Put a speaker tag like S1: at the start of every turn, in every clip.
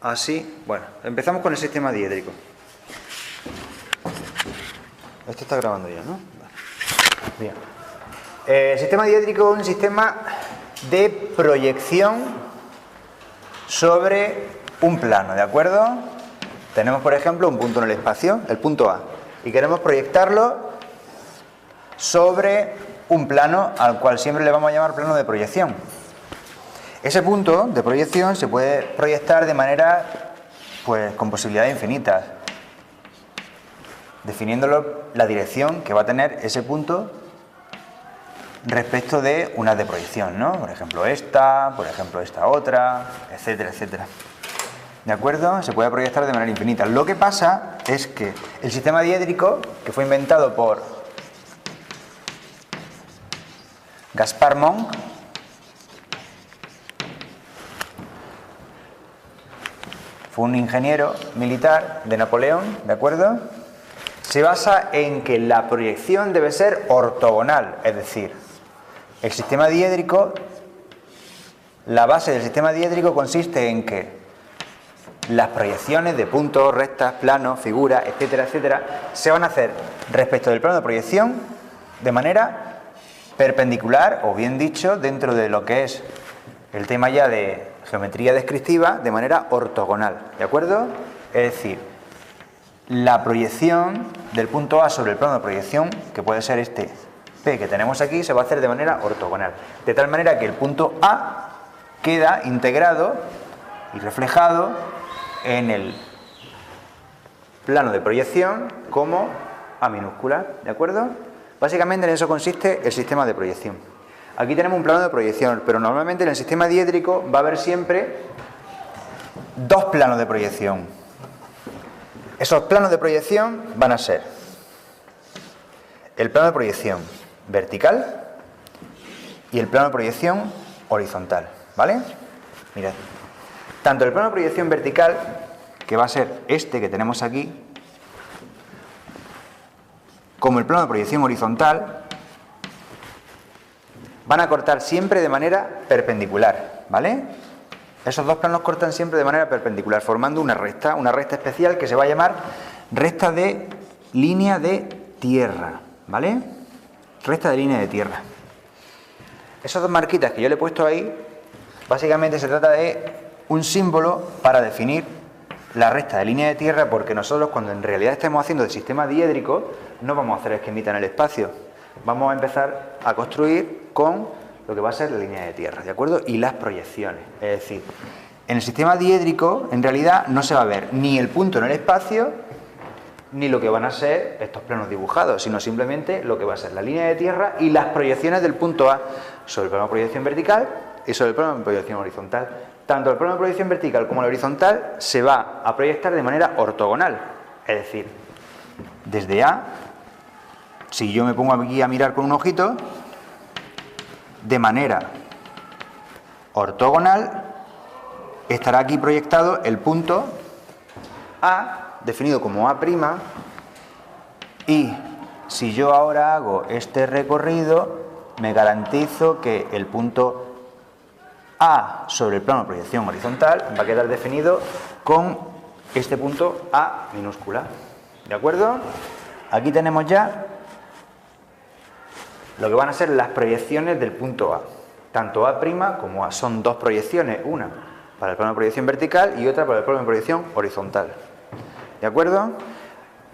S1: así. Bueno, empezamos con el sistema diédrico. Esto está grabando ya, ¿no? Vale. Bien. El sistema diédrico es un sistema de proyección sobre un plano, ¿de acuerdo? Tenemos, por ejemplo, un punto en el espacio, el punto A, y queremos proyectarlo sobre un plano al cual siempre le vamos a llamar plano de proyección. Ese punto de proyección se puede proyectar de manera, pues, con posibilidades infinitas, definiéndolo la dirección que va a tener ese punto respecto de unas de proyección, ¿no? Por ejemplo esta otra, etcétera, etcétera. ¿De acuerdo? Se puede proyectar de manera infinita. Lo que pasa es que el sistema diédrico, que fue inventado por Gaspar Monge, fue un ingeniero militar de Napoleón, ¿de acuerdo? Se basa en que la proyección debe ser ortogonal, es decir, el sistema diédrico, la base del sistema diédrico consiste en que las proyecciones de puntos, rectas, planos, figuras, etcétera, etcétera, se van a hacer respecto del plano de proyección de manera perpendicular, o bien dicho, dentro de lo que es el tema ya de geometría descriptiva, de manera ortogonal, ¿de acuerdo? Es decir, la proyección del punto A sobre el plano de proyección, que puede ser este P que tenemos aquí, se va a hacer de manera ortogonal, de tal manera que el punto A queda integrado y reflejado en el plano de proyección como A minúscula, ¿de acuerdo? Básicamente en eso consiste el sistema de proyección. Aquí tenemos un plano de proyección, pero normalmente en el sistema diédrico va a haber siempre dos planos de proyección. Esos planos de proyección van a ser el plano de proyección vertical y el plano de proyección horizontal, ¿vale? Mirad, tanto el plano de proyección vertical, que va a ser este que tenemos aquí, como el plano de proyección horizontal, van a cortar siempre de manera perpendicular, ¿vale? Esos dos planos cortan siempre de manera perpendicular, formando una recta especial que se va a llamar recta de línea de tierra, ¿vale? Recta de línea de tierra. Esas dos marquitas que yo le he puesto ahí, básicamente se trata de un símbolo para definir la recta de línea de tierra, porque nosotros, cuando en realidad estemos haciendo el sistema diédrico, no vamos a hacer esquemita en el espacio. Vamos a empezar a construir con lo que va a ser la línea de tierra, ¿de acuerdo? Y las proyecciones. Es decir, en el sistema diédrico, en realidad, no se va a ver ni el punto en el espacio, ni lo que van a ser estos planos dibujados, sino simplemente lo que va a ser la línea de tierra y las proyecciones del punto A sobre el plano de proyección vertical y sobre el plano de proyección horizontal. Tanto el plano de proyección vertical como el horizontal se va a proyectar de manera ortogonal, es decir, desde A, si yo me pongo aquí a mirar con un ojito, de manera ortogonal estará aquí proyectado el punto A, definido como A', y si yo ahora hago este recorrido, me garantizo que el punto A sobre el plano de proyección horizontal va a quedar definido con este punto A minúscula, ¿de acuerdo? Aquí tenemos ya lo que van a ser las proyecciones del punto A, tanto A' como A. Son dos proyecciones, una para el plano de proyección vertical y otra para el plano de proyección horizontal, ¿de acuerdo?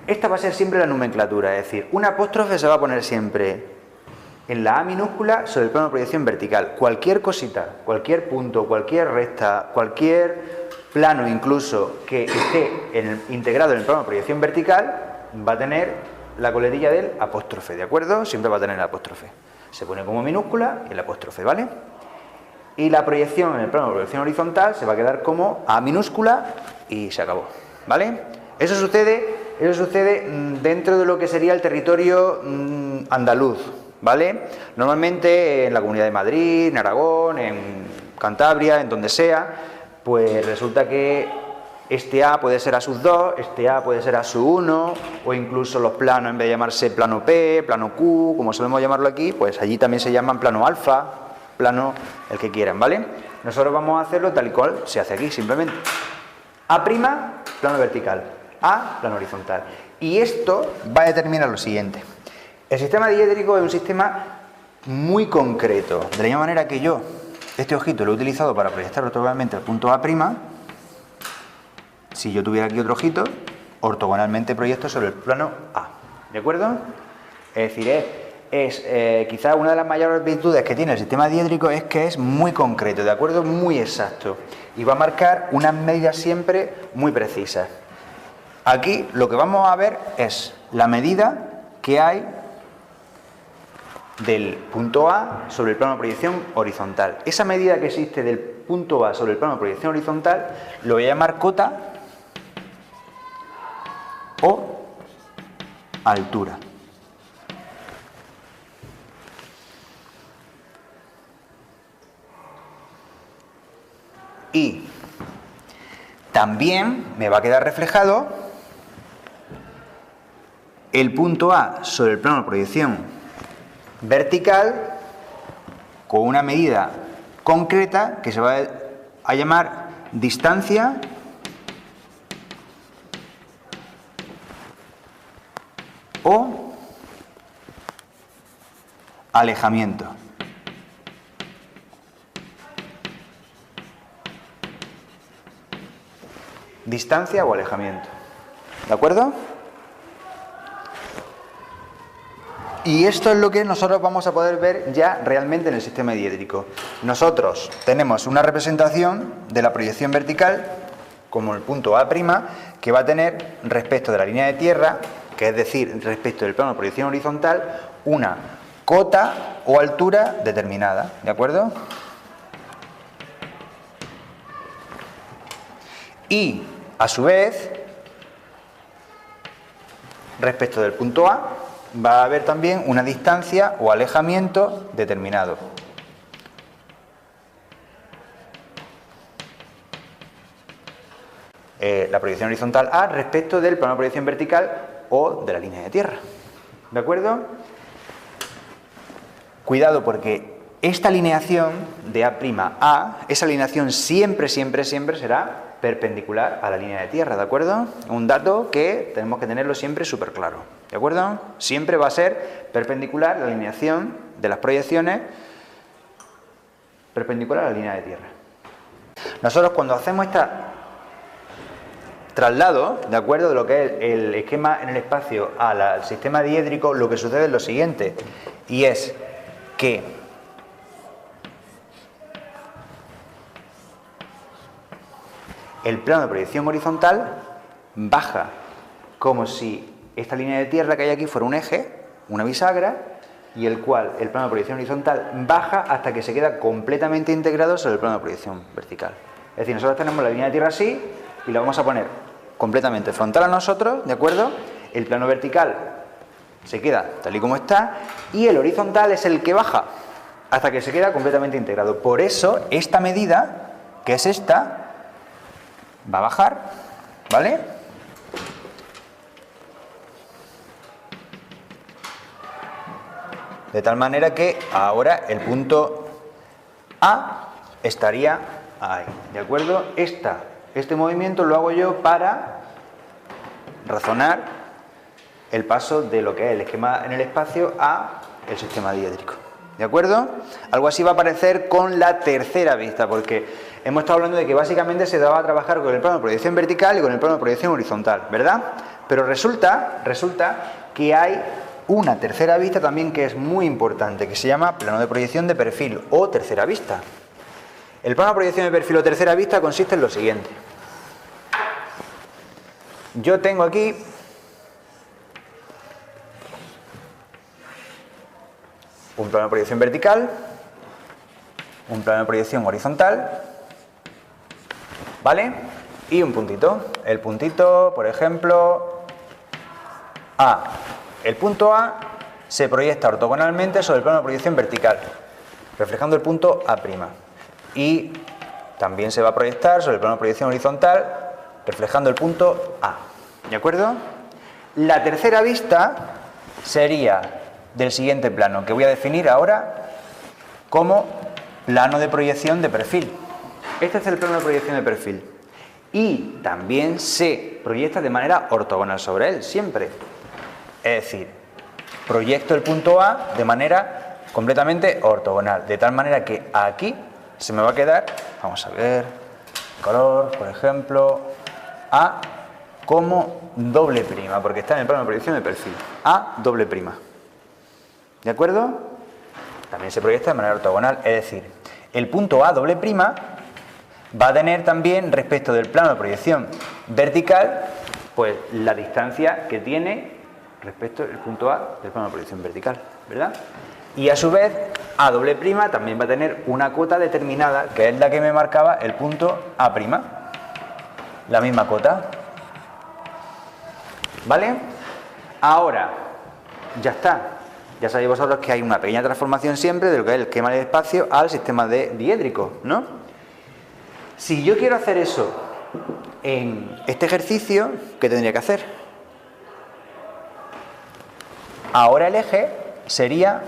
S1: Esta va a ser siempre la nomenclatura, es decir, una apóstrofe se va a poner siempre en la A minúscula sobre el plano de proyección vertical. Cualquier cosita, cualquier punto, cualquier recta, cualquier plano incluso que esté integrado en el plano de proyección vertical va a tener la coletilla del apóstrofe, ¿de acuerdo? Siempre va a tener el apóstrofe. Se pone como minúscula y el apóstrofe, ¿vale? Y la proyección en el plano de proyección horizontal se va a quedar como A minúscula y se acabó, ¿vale? Eso sucede dentro de lo que sería el territorio andaluz, ¿vale? Normalmente en la Comunidad de Madrid, en Aragón, en Cantabria, en donde sea, pues resulta que este A puede ser A sub 2, este A puede ser A sub 1, o incluso los planos, en vez de llamarse plano P, plano Q, como solemos llamarlo aquí, pues allí también se llaman plano alfa, plano el que quieran, ¿vale? Nosotros vamos a hacerlo tal y cual se hace aquí, simplemente. A', plano vertical. A, plano horizontal. Y esto va a determinar lo siguiente. El sistema diédrico es un sistema muy concreto. De la misma manera que yo, este ojito lo he utilizado para proyectar ortogonalmente el punto A', si yo tuviera aquí otro ojito, ortogonalmente proyecto sobre el plano A. ¿De acuerdo? Es decir, quizás una de las mayores virtudes que tiene el sistema diédrico es que es muy concreto, ¿de acuerdo? Muy exacto. Y va a marcar unas medidas siempre muy precisas. Aquí lo que vamos a ver es la medida que hay del punto A sobre el plano de proyección horizontal. Esa medida que existe del punto A sobre el plano de proyección horizontal lo voy a llamar cota o altura. Y también me va a quedar reflejado el punto A sobre el plano de proyección vertical con una medida concreta que se va a llamar distancia o alejamiento. Distancia o alejamiento. ¿De acuerdo? Y esto es lo que nosotros vamos a poder ver ya realmente en el sistema diédrico. Nosotros tenemos una representación de la proyección vertical como el punto A', que va a tener respecto de la línea de tierra, que es decir, respecto del plano de proyección horizontal, una cota o altura determinada. ¿De acuerdo? Y, a su vez, respecto del punto A, va a haber también una distancia o alejamiento determinado. La proyección horizontal A respecto del plano de proyección vertical o de la línea de tierra. ¿De acuerdo? Cuidado porque esta alineación de A', esa alineación siempre será perpendicular a la línea de tierra, ¿de acuerdo? Un dato que tenemos que tenerlo siempre súper claro, ¿de acuerdo? Siempre va a ser perpendicular la alineación de las proyecciones perpendicular a la línea de tierra. Nosotros cuando hacemos este traslado, ¿de acuerdo?, de lo que es el esquema en el espacio al sistema diédrico, lo que sucede es lo siguiente, y es que el plano de proyección horizontal baja como si esta línea de tierra que hay aquí fuera un eje, una bisagra, y el plano de proyección horizontal baja hasta que se queda completamente integrado sobre el plano de proyección vertical. Es decir, nosotros tenemos la línea de tierra así y la vamos a poner completamente frontal a nosotros, ¿de acuerdo? El plano vertical se queda tal y como está y el horizontal es el que baja hasta que se queda completamente integrado. Por eso, esta medida, que es esta, va a bajar, ¿vale? De tal manera que ahora el punto A estaría ahí, ¿de acuerdo? Este movimiento lo hago yo para razonar el paso de lo que es el esquema en el espacio a el sistema diédrico, ¿de acuerdo? Algo así va a aparecer con la tercera vista, porque hemos estado hablando de que básicamente se daba a trabajar con el plano de proyección vertical y con el plano de proyección horizontal, ¿verdad? Pero resulta que hay una tercera vista también que es muy importante, que se llama plano de proyección de perfil o tercera vista. El plano de proyección de perfil o tercera vista consiste en lo siguiente. Yo tengo aquí un plano de proyección vertical, un plano de proyección horizontal, ¿vale? Y un puntito. El puntito, por ejemplo, A. El punto A se proyecta ortogonalmente sobre el plano de proyección vertical, reflejando el punto A'. Y también se va a proyectar sobre el plano de proyección horizontal, reflejando el punto A. ¿De acuerdo? La tercera vista sería del siguiente plano, que voy a definir ahora como plano de proyección de perfil. Este es el plano de proyección de perfil. y también se proyecta de manera ortogonal sobre él, siempre. Es decir, proyecto el punto A de manera completamente ortogonal, de tal manera que aquí se me va a quedar, vamos a ver, color, por ejemplo, A como doble prima, porque está en el plano de proyección de perfil. A doble prima. ¿De acuerdo? También se proyecta de manera ortogonal, es decir, el punto A doble prima va a tener también respecto del plano de proyección vertical, pues la distancia que tiene respecto del punto A del plano de proyección vertical, ¿verdad? Y a su vez, A doble prima también va a tener una cota determinada, que es la que me marcaba el punto A prima. La misma cota. ¿Vale? Ahora, ya está. Ya sabéis vosotros que hay una pequeña transformación siempre de lo que es el esquema del espacio al sistema de diédrico, ¿no? Si yo quiero hacer eso en este ejercicio, ¿qué tendría que hacer? Ahora el eje sería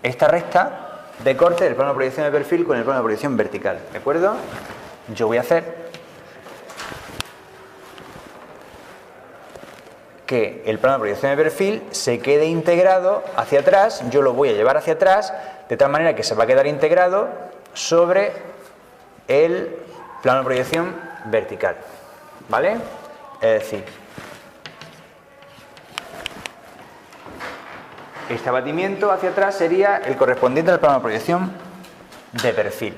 S1: esta recta de corte del plano de proyección de perfil con el plano de proyección vertical, ¿de acuerdo? Yo voy a hacer que el plano de proyección de perfil se quede integrado hacia atrás, yo lo voy a llevar hacia atrás, de tal manera que se va a quedar integrado sobre el plano de proyección vertical, ¿vale? Es decir, este abatimiento hacia atrás sería el correspondiente al plano de proyección de perfil.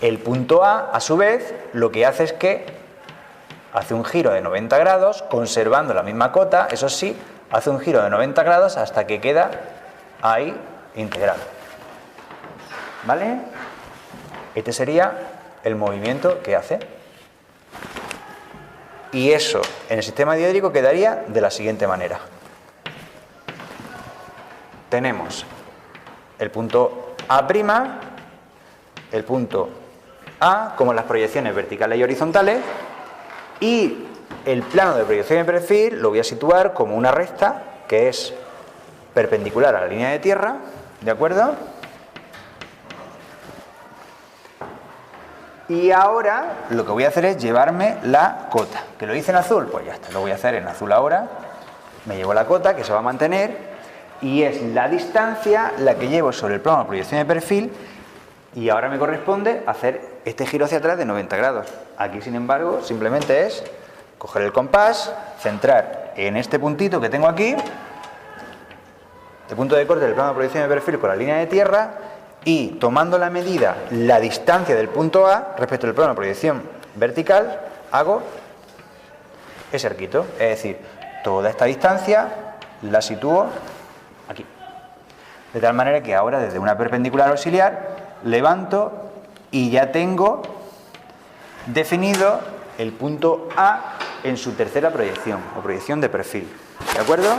S1: El punto A su vez, lo que hace es que hace un giro de 90 grados, conservando la misma cota, eso sí, hace un giro de 90 grados hasta que queda ahí integrado. ¿Vale? Este sería el movimiento que hace. Y eso en el sistema diédrico quedaría de la siguiente manera. Tenemos el punto A', el punto A como las proyecciones verticales y horizontales, y el plano de proyección de perfil lo voy a situar como una recta que es perpendicular a la línea de tierra, ¿de acuerdo? Y ahora lo que voy a hacer es llevarme la cota. ¿Que lo hice en azul? Pues ya está, lo voy a hacer en azul ahora. Me llevo la cota, que se va a mantener, y es la distancia la que llevo sobre el plano de proyección de perfil, y ahora me corresponde hacer este giro hacia atrás de 90 grados. Aquí, sin embargo, simplemente es coger el compás, centrar en este puntito que tengo aquí, el punto de corte del plano de proyección de perfil con la línea de tierra, y tomando la medida, la distancia del punto A respecto al plano de proyección vertical, hago ese arquito. Es decir, toda esta distancia la sitúo aquí. De tal manera que ahora, desde una perpendicular auxiliar, levanto y ya tengo definido el punto A en su tercera proyección, o proyección de perfil. ¿De acuerdo?